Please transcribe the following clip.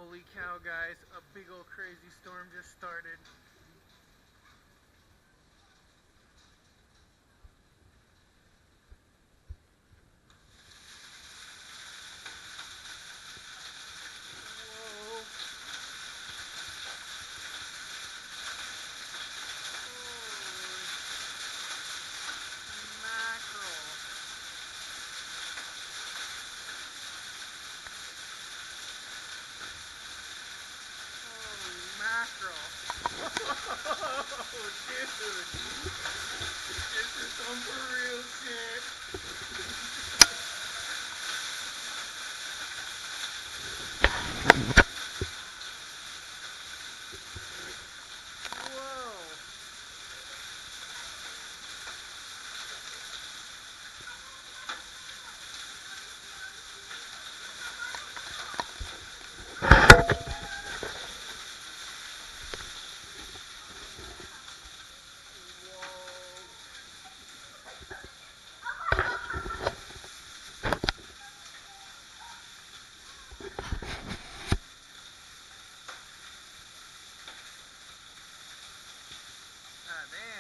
Holy cow, guys, a big old crazy storm just started. Whoa. Holy mackerel. Holy mackerel. Oh, dude. This is some for real shit. Whoa. Ah, damn.